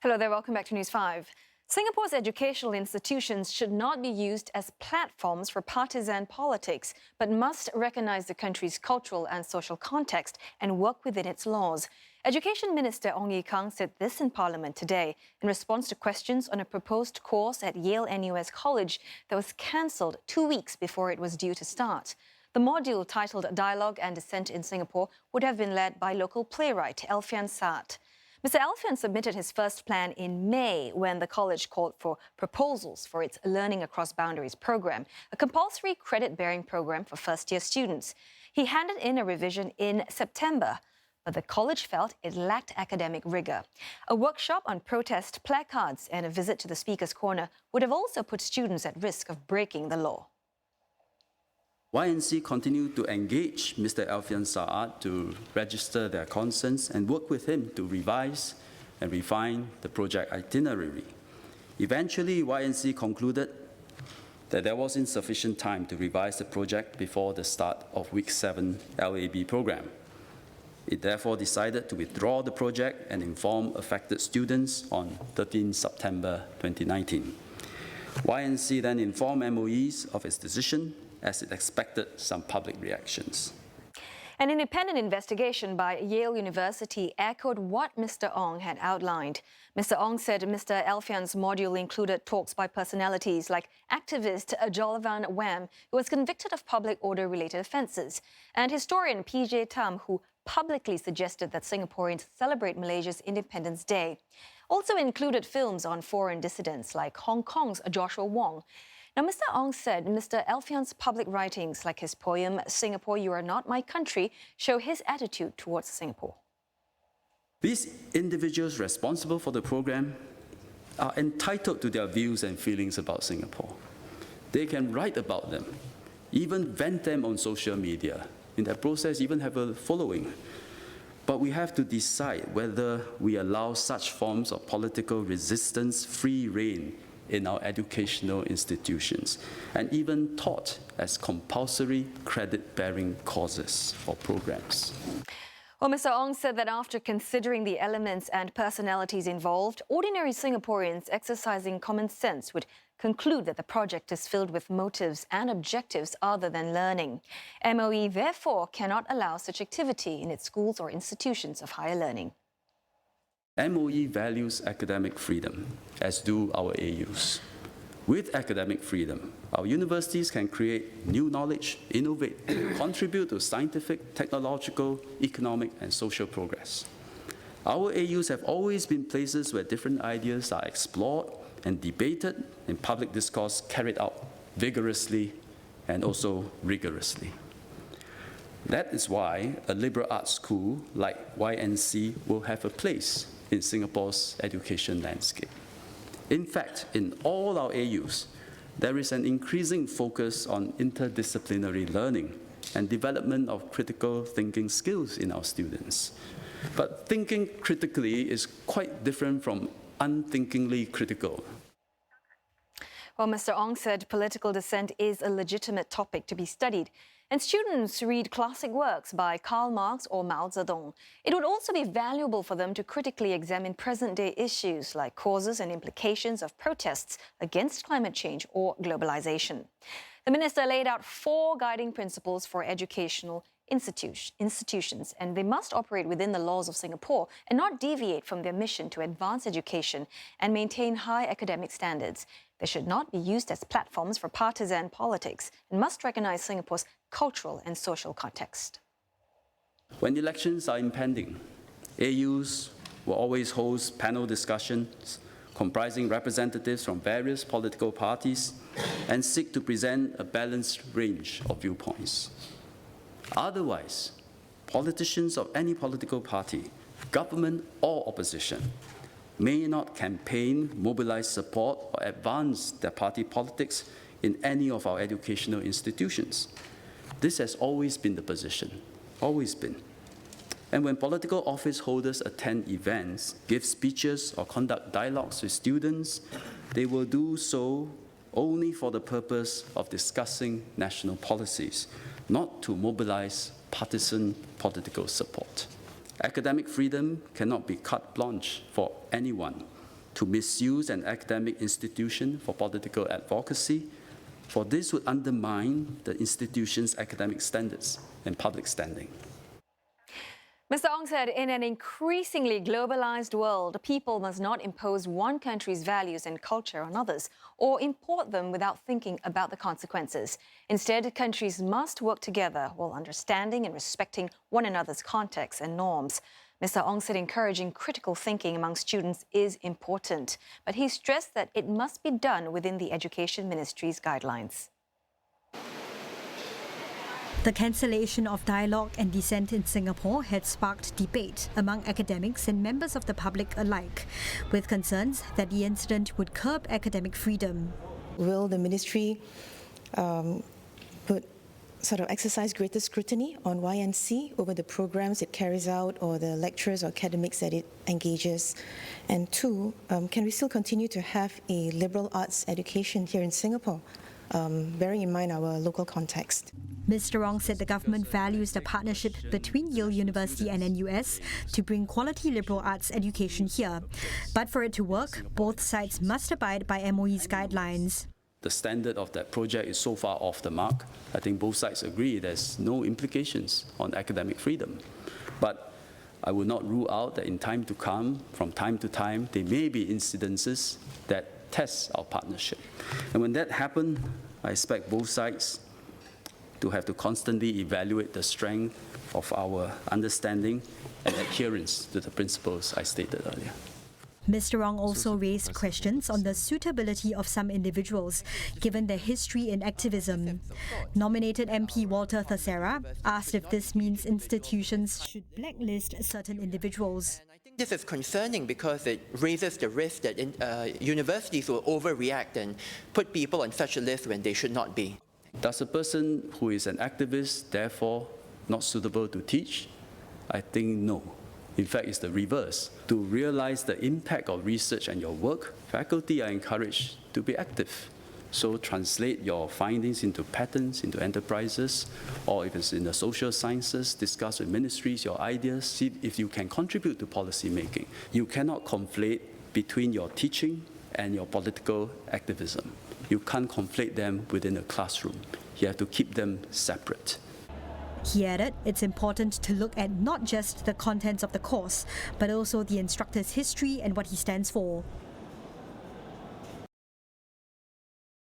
Hello there, welcome back to News 5. Singapore's educational institutions should not be used as platforms for partisan politics, but must recognize the country's cultural and social context and work within its laws. Education Minister Ong Ye Kung said this in Parliament today in response to questions on a proposed course at Yale-NUS College that was cancelled 2 weeks before it was due to start. The module, titled Dialogue and Dissent in Singapore, would have been led by local playwright Alfian Saad. Mr. Alfian submitted his first plan in May when the college called for proposals for its Learning Across Boundaries program, a compulsory credit-bearing program for first-year students. He handed in a revision in September, but the college felt it lacked academic rigour. A workshop on protest placards and a visit to the Speaker's Corner would have also put students at risk of breaking the law. YNC continued to engage Mr. Alfian Saad to register their concerns and work with him to revise and refine the project itinerary. Eventually, YNC concluded that there was insufficient time to revise the project before the start of Week 7 LAB program. It therefore decided to withdraw the project and inform affected students on 13 September 2019. YNC then informed MOEs of its decision, as it expected some public reactions. An independent investigation by Yale University echoed what Mr. Ong had outlined. Mr. Ong said Mr. Alfian's module included talks by personalities like activist Jolavan Wham, who was convicted of public order-related offences, and historian P.J. Tam, who publicly suggested that Singaporeans celebrate Malaysia's Independence Day. Also included films on foreign dissidents like Hong Kong's Joshua Wong. Now, Mr. Ong said Mr. Alfian's public writings, like his poem, Singapore, You Are Not My Country, show his attitude towards Singapore. These individuals responsible for the program are entitled to their views and feelings about Singapore. They can write about them, even vent them on social media, in that process even have a following. But we have to decide whether we allow such forms of political resistance free rein in our educational institutions, and even taught as compulsory credit-bearing courses or programs. Well, Mr. Ong said that after considering the elements and personalities involved, ordinary Singaporeans exercising common sense would conclude that the project is filled with motives and objectives other than learning. MOE therefore cannot allow such activity in its schools or institutions of higher learning. MOE values academic freedom, as do our AUs. With academic freedom, our universities can create new knowledge, innovate, contribute to scientific, technological, economic, and social progress. Our AUs have always been places where different ideas are explored and debated, and public discourse carried out vigorously and also rigorously. That is why a liberal arts school like YNC will have a place in Singapore's education landscape. In fact, in all our AUs, there is an increasing focus on interdisciplinary learning and development of critical thinking skills in our students. But thinking critically is quite different from unthinkingly critical. Well, Mr. Ong said political dissent is a legitimate topic to be studied, and students read classic works by Karl Marx or Mao Zedong. It would also be valuable for them to critically examine present-day issues like causes and implications of protests against climate change or globalization. The minister laid out 4 guiding principles for educational institutions, and they must operate within the laws of Singapore and not deviate from their mission to advance education and maintain high academic standards. They should not be used as platforms for partisan politics and must recognize Singapore's cultural and social context. When elections are impending, AUs will always host panel discussions comprising representatives from various political parties and seek to present a balanced range of viewpoints. Otherwise, politicians of any political party, government or opposition, may not campaign, mobilize support, or advance their party politics in any of our educational institutions. This has always been the position, always been. And when political office holders attend events, give speeches, or conduct dialogues with students, they will do so only for the purpose of discussing national policies, not to mobilize partisan political support. Academic freedom cannot be carte blanche for anyone to misuse an academic institution for political advocacy, for this would undermine the institution's academic standards and public standing. Mr. Ong said, in an increasingly globalized world, people must not impose one country's values and culture on others or import them without thinking about the consequences. Instead, countries must work together while understanding and respecting one another's contexts and norms. Mr. Ong said encouraging critical thinking among students is important, but he stressed that it must be done within the Education Ministry's guidelines. The cancellation of dialogue and dissent in Singapore had sparked debate among academics and members of the public alike, with concerns that the incident would curb academic freedom. Will the ministry exercise greater scrutiny on YNC over the programs it carries out or the lecturers or academics that it engages? And two, can we still continue to have a liberal arts education here in Singapore, bearing in mind our local context? Mr. Ong said the government values the partnership between Yale University and NUS to bring quality liberal arts education here. But for it to work, both sides must abide by MOE's guidelines. The standard of that project is so far off the mark. I think both sides agree there's no implications on academic freedom. But I will not rule out that in time to come, from time to time, there may be incidences that test our partnership. And when that happens, I expect both sides to have to constantly evaluate the strength of our understanding and adherence to the principles I stated earlier. Mr. Ong also raised questions on the suitability of some individuals, given their history in activism. Nominated MP Walter Thassara asked if this means institutions should blacklist certain individuals. This is concerning because it raises the risk that universities will overreact and put people on such a list when they should not be. Does a person who is an activist therefore not suitable to teach? I think no. In fact, it's the reverse. To realize the impact of research and your work, faculty are encouraged to be active. So translate your findings into patents, into enterprises, or if it's in the social sciences, discuss with ministries your ideas, see if you can contribute to policy making. You cannot conflate between your teaching and your political activism. You can't conflate them within a classroom. You have to keep them separate. He added, it's important to look at not just the contents of the course, but also the instructor's history and what he stands for.